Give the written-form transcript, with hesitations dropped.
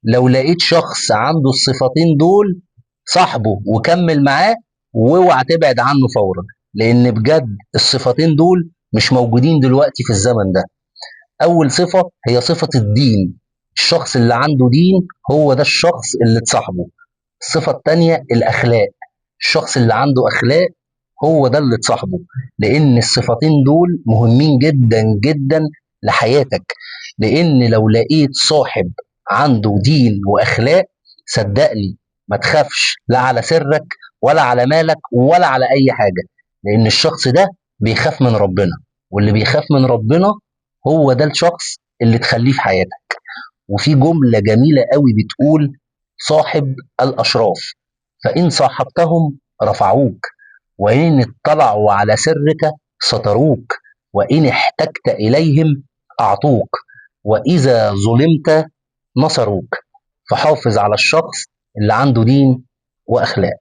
لو لقيت شخص عنده الصفتين دول صاحبه وكمل معاه، واوعى تبعد عنه فورا، لان بجد الصفتين دول مش موجودين دلوقتي في الزمن ده. اول صفة هي صفة الدين، الشخص اللي عنده دين هو ده الشخص اللي تصاحبه. الصفة التانية الاخلاق، الشخص اللي عنده اخلاق هو ده اللي تصاحبه، لان الصفتين دول مهمين جدا جدا لحياتك. لان لو لقيت صاحب عنده دين واخلاق، صدقني ما تخافش لا على سرك ولا على مالك ولا على اي حاجه، لان الشخص ده بيخاف من ربنا، واللي بيخاف من ربنا هو ده الشخص اللي تخليه في حياتك. وفي جمله جميله قوي بتقول: صاحب الاشراف فان صاحبتهم رفعوك، وإن اطلعوا على سرك ستروك، وإن احتجت إليهم أعطوك، وإذا ظلمت نصروك. فحافظ على الشخص اللي عنده دين وأخلاق.